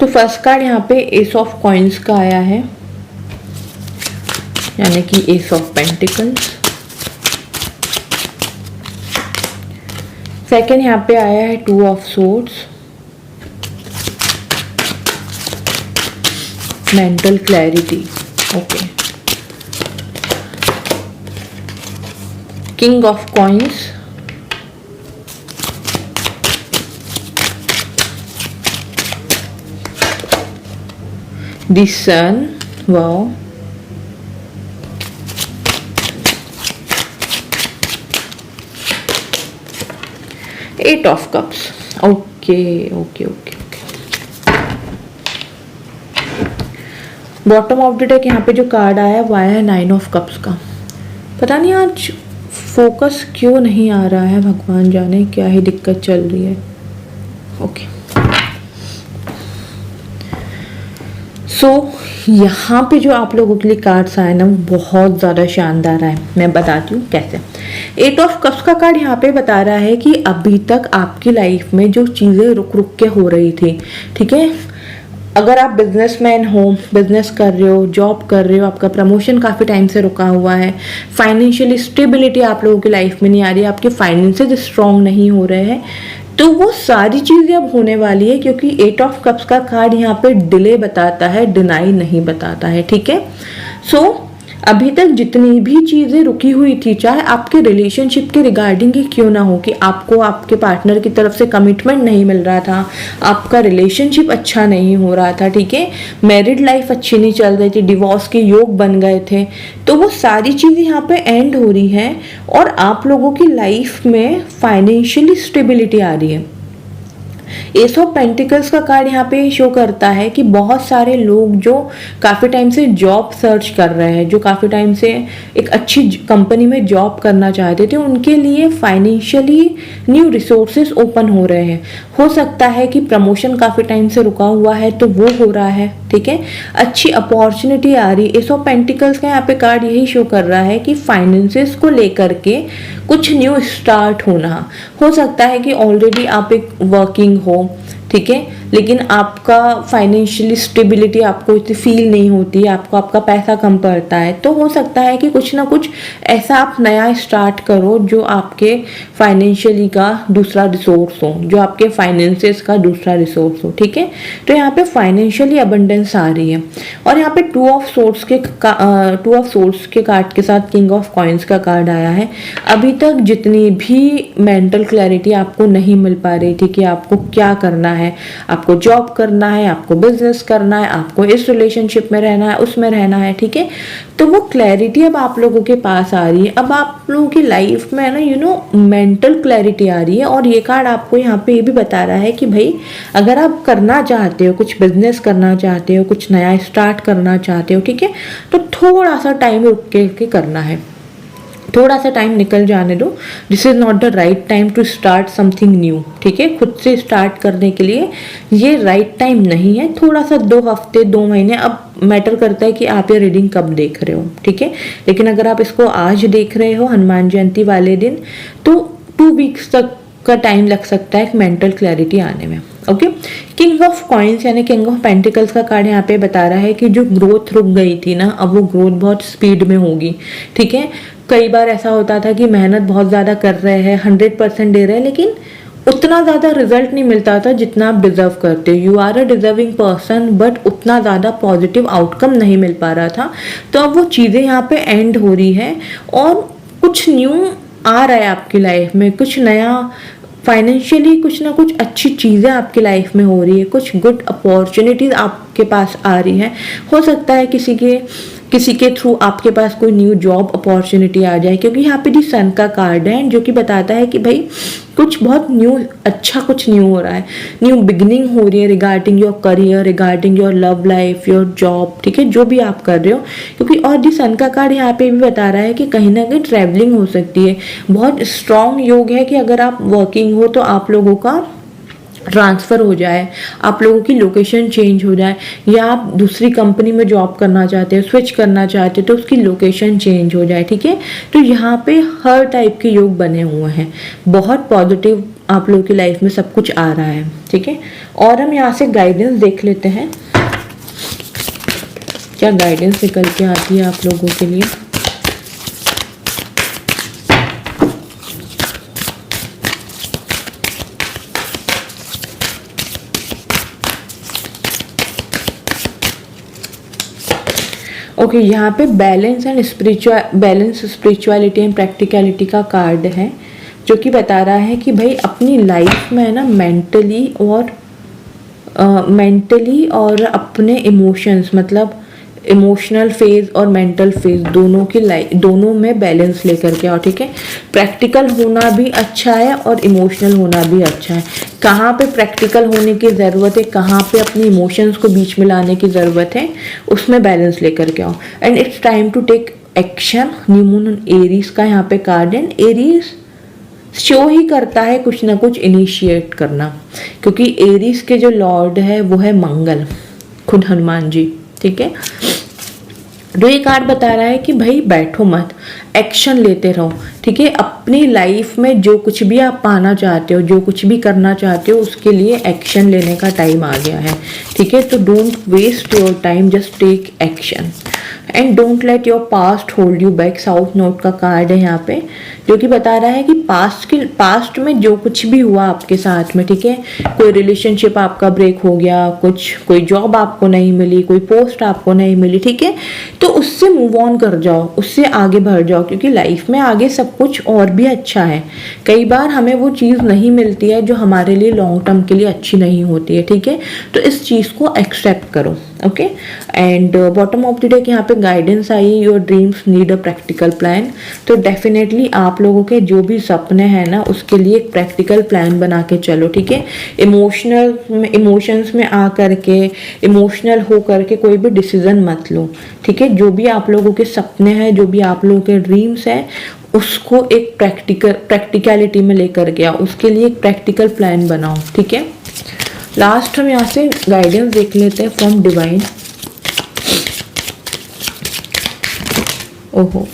तो फर्स्ट कार्ड यहाँ पे एस ऑफ कॉइन्स का आया है, यानी कि एस ऑफ पेंटिकल्स। सेकेंड यहाँ पे आया है two of swords, mental clarity. Okay, king of coins, the sun, wow, eight of cups. Okay okay okay okay, bottom of the deck यहाँ पे जो कार्ड आया वो आया है नाइन ऑफ कप्स का। पता नहीं आज फोकस क्यों नहीं आ रहा है, भगवान जाने क्या ही दिक्कत चल रही है। ओके, सो यहाँ पे जो आप लोगों के लिए कार्ड्स आए ना वो बहुत ज़्यादा शानदार है। मैं बताती हूँ कैसे। एट ऑफ कप्स का कार्ड यहाँ पे बता रहा है कि अभी तक आपकी लाइफ में जो चीज़ें रुक रुक के हो रही थी, ठीक है, अगर आप बिजनेसमैन हो, बिजनेस कर रहे हो, जॉब कर रहे हो, आपका प्रमोशन काफ़ी टाइम से रुका हुआ है, फाइनेंशियली स्टेबिलिटी आप लोगों की लाइफ में नहीं आ रही, आपके फाइनेंसेस स्ट्रांग नहीं हो रहे हैं, तो वो सारी चीज़ें अब होने वाली है, क्योंकि 8 ऑफ कप्स का कार्ड यहाँ पे डिले बताता है, डिनाई नहीं बताता है, ठीक है। सो अभी तक जितनी भी चीज़ें रुकी हुई थी, चाहे आपके रिलेशनशिप के रिगार्डिंग ही क्यों ना हो, कि आपको आपके पार्टनर की तरफ से कमिटमेंट नहीं मिल रहा था, आपका रिलेशनशिप अच्छा नहीं हो रहा था, ठीक है, मैरिड लाइफ अच्छी नहीं चल रही थी, डिवोर्स के योग बन गए थे, तो वो सारी चीज़ें यहाँ पे एंड हो रही हैं और आप लोगों की लाइफ में फाइनेंशियली स्टेबिलिटी आ रही है। एस ऑफ पेंटिकल्स का कार्ड यहाँ पे शो करता है कि बहुत सारे लोग जो काफ़ी टाइम से जॉब सर्च कर रहे हैं, जो काफ़ी टाइम से एक अच्छी कंपनी में जॉब करना चाहते थे, उनके लिए फाइनेंशियली न्यू रिसोर्सेज ओपन हो रहे हैं। हो सकता है कि प्रमोशन काफ़ी टाइम से रुका हुआ है तो वो हो रहा है, ठीक है, अच्छी अपॉर्चुनिटी आ रही है। एस ऑफ पेंटिकल्स का यहाँ पे कार्ड यही शो कर रहा है कि फाइनेंसेस को लेकर के कुछ न्यू स्टार्ट होना। हो सकता है कि ऑलरेडी आप एक वर्किंग हो, ठीक है, लेकिन आपका फाइनेंशियली स्टेबिलिटी आपको इतनी फील नहीं होती, आपको आपका पैसा कम पड़ता है, तो हो सकता है कि कुछ ना कुछ ऐसा आप नया स्टार्ट करो जो आपके फाइनेंशियली का दूसरा रिसोर्स हो, जो आपके फाइनेंसेस का दूसरा रिसोर्स हो, ठीक है। तो यहाँ पे फाइनेंशियली अबंडेंस आ रही है। और यहाँ पे 2 ऑफ सोर्ड्स के कार्ड के साथ किंग ऑफ कॉइन्स का कार्ड आया है। अभी तक जितनी भी मेंटल क्लैरिटी आपको नहीं मिल पा रही थी कि आपको क्या करना है, आपको जॉब करना है, आपको बिजनेस करना है, आपको इस रिलेशनशिप में रहना है, उसमें रहना है, ठीक है, तो वो क्लैरिटी अब आप लोगों के पास आ रही है। अब आप लोगों की लाइफ में ना मेंटल क्लैरिटी आ रही है। और ये कार्ड आपको यहाँ पे ये भी बता रहा है कि भाई अगर आप करना चाहते हो, कुछ बिजनेस करना चाहते हो, कुछ नया स्टार्ट करना चाहते हो, ठीक है, तो थोड़ा सा टाइम रुक के करना है, थोड़ा सा टाइम निकल जाने दो। This is not the right time to start something new, ठीक है, खुद से स्टार्ट करने के लिए ये राइट टाइम नहीं है। थोड़ा सा 2 हफ्ते 2 महीने, अब मैटर करता है कि आप ये रीडिंग कब देख रहे हो, ठीक है, लेकिन अगर आप इसको आज देख रहे हो हनुमान जयंती वाले दिन, तो 2 वीक्स तक का टाइम लग सकता है मेंटल क्लैरिटी आने में। ओके, किंग ऑफ कॉइन्स यानी किंग ऑफ पेंटिकल्स का कार्ड यहाँ पे बता रहा है कि जो ग्रोथ रुक गई थी ना, अब वो ग्रोथ बहुत स्पीड में होगी, ठीक है। कई बार ऐसा होता था कि मेहनत बहुत ज़्यादा कर रहे हैं, 100% दे रहे हैं, लेकिन उतना ज़्यादा रिजल्ट नहीं मिलता था जितना आप डिजर्व करते हो। You are a deserving person, but उतना ज़्यादा पॉजिटिव आउटकम नहीं मिल पा रहा था। तो अब वो चीज़ें यहाँ पे एंड हो रही है और कुछ न्यू आ रहा है आपकी लाइफ में, कुछ नया फाइनेंशियली कुछ ना कुछ अच्छी चीज़ें आपकी लाइफ में हो रही है, कुछ गुड अपॉर्चुनिटीज़ आपके पास आ रही हैं। हो सकता है किसी के थ्रू आपके पास कोई न्यू जॉब अपॉर्चुनिटी आ जाए, क्योंकि यहाँ पे दी सन का कार्ड है जो कि बताता है कि भाई कुछ बहुत न्यू, अच्छा कुछ न्यू हो रहा है, न्यू बिगिनिंग हो रही है regarding your career, regarding your love life, your job, ठीक है, जो भी आप कर रहे हो। क्योंकि और दी सन का कार्ड यहाँ पे भी बता रहा है कि कहीं ना कहीं ट्रैवलिंग हो सकती है। बहुत स्ट्रॉन्ग योग है कि अगर आप वर्किंग हो तो आप लोगों का ट्रांसफ़र हो जाए, आप लोगों की लोकेशन चेंज हो जाए, या आप दूसरी कंपनी में जॉब करना चाहते हो, स्विच करना चाहते हो, तो उसकी लोकेशन चेंज हो जाए, ठीक है। तो यहाँ पे हर टाइप के योग बने हुए हैं, बहुत पॉजिटिव आप लोगों की लाइफ में सब कुछ आ रहा है, ठीक है। और हम यहाँ से गाइडेंस देख लेते हैं, क्या गाइडेंस निकल के आती है आप लोगों के लिए। ओके, यहाँ पे बैलेंस स्पिरिचुअलिटी एंड प्रैक्टिकलिटी का कार्ड है, जो कि बता रहा है कि भाई अपनी लाइफ में ना मेंटली और अपने इमोशंस, मतलब इमोशनल फेज और मेंटल फेज दोनों में बैलेंस लेकर के आओ, ठीक है। प्रैक्टिकल होना भी अच्छा है और इमोशनल होना भी अच्छा है। कहाँ पे प्रैक्टिकल होने की ज़रूरत है, कहाँ पे अपनी इमोशंस को बीच में लाने की ज़रूरत है, उसमें बैलेंस लेकर के आओ। And it's time to take action. New moon Aries का यहाँ पे कार्ड है। एरीज शो ही करता है कुछ ना कुछ इनिशिएट करना, क्योंकि एरीज के जो लॉर्ड है वो है मंगल, खुद हनुमान जी, ठीक है। तो ये कार्ड बता रहा है कि भाई बैठो मत, एक्शन लेते रहो, ठीक है। अब अपनी लाइफ में जो कुछ भी आप पाना चाहते हो, जो कुछ भी करना चाहते हो, उसके लिए एक्शन लेने का टाइम आ गया है। ठीक है, तो don't waste your time, just take action and don't let your past hold you back. South node का कार्ड है यहाँ पे, जो कि बता रहा है कि पास्ट में जो कुछ भी हुआ आपके साथ में, ठीक है, कोई रिलेशनशिप आपका ब्रेक हो गया, कोई जॉब आपको नहीं मिली, कोई पोस्ट आपको नहीं मिली, ठीक है, तो उससे मूव ऑन कर जाओ, उससे आगे बढ़ जाओ, क्योंकि लाइफ में आगे सब कुछ और भी अच्छा है। कई बार हमें वो चीज़ नहीं मिलती है जो हमारे लिए लॉन्ग टर्म के लिए अच्छी नहीं होती है। ठीक है, तो इस चीज़ को एक्सेप्ट करो। Okay, and bottom of the day यहाँ पे guidance I, your dreams need a practical plan. तो डेफिनेटली आप लोगों के जो भी सपने हैं ना, उसके लिए एक प्रैक्टिकल प्लान बना के चलो। ठीक है, इमोशंस में आ करके, इमोशनल हो करके कोई भी डिसीजन मत लो। ठीक है, जो भी आप लोगों के सपने हैं, जो भी आप लोगों के ड्रीम्स हैं, उसको एक प्रैक्टिकलिटी में लेकर गया, उसके लिए एक प्रैक्टिकल प्लान बनाओ। ठीक है, लास्ट हम यहाँ से गाइडेंस देख लेते हैं फ्रॉम डिवाइन। ओहो,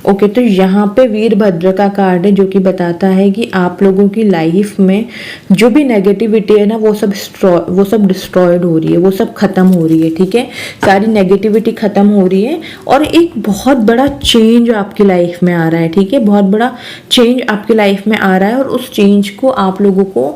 ओके, तो यहाँ पे वीरभद्र का कार्ड है, जो कि बताता है कि आप लोगों की लाइफ में जो भी नेगेटिविटी है ना, वो सब डिस्ट्रॉयड हो रही है, वो सब खत्म हो रही है। ठीक है, सारी नेगेटिविटी खत्म हो रही है और एक बहुत बड़ा चेंज आपकी लाइफ में आ रहा है। ठीक है, बहुत बड़ा चेंज आपकी लाइफ में आ रहा है और उस चेंज को आप लोगों को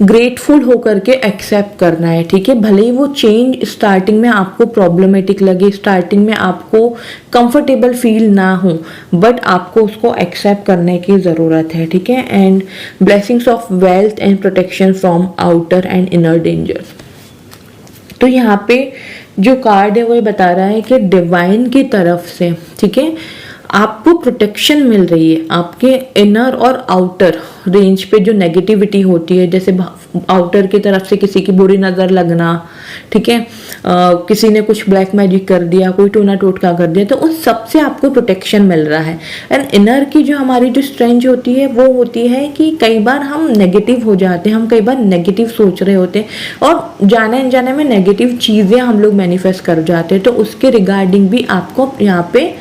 ग्रेटफुल होकर के एक्सेप्ट करना है। ठीक है, भले ही वो चेंज स्टार्टिंग में आपको प्रॉब्लमेटिक लगे, स्टार्टिंग में आपको कंफर्टेबल फील ना हो, बट आपको उसको एक्सेप्ट करने की ज़रूरत है। ठीक है, and blessings of wealth and protection from outer and inner dangers. तो यहाँ पे जो कार्ड है वो बता रहा है कि डिवाइन की तरफ से, ठीक है, आपको प्रोटेक्शन मिल रही है। आपके इनर और आउटर रेंज पे जो नेगेटिविटी होती है, जैसे आउटर की तरफ से किसी की बुरी नज़र लगना, ठीक है, किसी ने कुछ ब्लैक मैजिक कर दिया, कोई टोना टोटका कर दिया, तो उन सब से आपको प्रोटेक्शन मिल रहा है। एंड इनर की जो हमारी जो स्ट्रेंथ होती है वो होती है कि कई बार हम नेगेटिव हो जाते हैं, हम कई बार नेगेटिव सोच रहे होते हैं और जाने अनजाने में नेगेटिव चीज़ें हम लोग मैनिफेस्ट कर जाते हैं, तो उसके रिगार्डिंग भी आपको यहाँ पे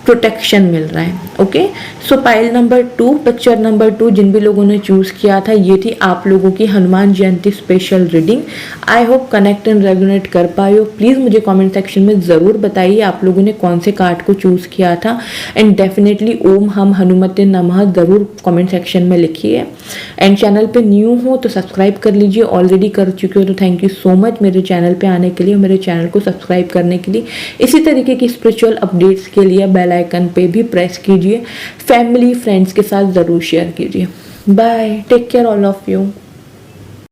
प्रोटेक्शन मिल रहा है। ओके, सो पाइल नंबर 2, पिक्चर नंबर 2 जिन भी लोगों ने चूज किया था, ये थी आप लोगों की Hanuman Jayanti special reading. I hope connect and resonate कर पाए हो। प्लीज मुझे कमेंट सेक्शन में जरूर बताइए आप लोगों ने कौन से कार्ड को चूज किया था, एंड डेफिनेटली ओम हम हनुमते नमः जरूर कमेंट सेक्शन में लिखिए। एंड चैनल पे न्यू हो तो सब्सक्राइब कर लीजिए, ऑलरेडी कर चुके हो तो थैंक यू सो मच मेरे चैनल पे आने के लिए, मेरे चैनल को सब्सक्राइब करने के लिए। इसी तरीके की स्पिरिचुअल अपडेट्स के लिए बेल आइकन पे भी प्रेस कीजिए, फैमिली फ्रेंड्स के साथ ज़रूर शेयर कीजिए। Bye, take care all of you.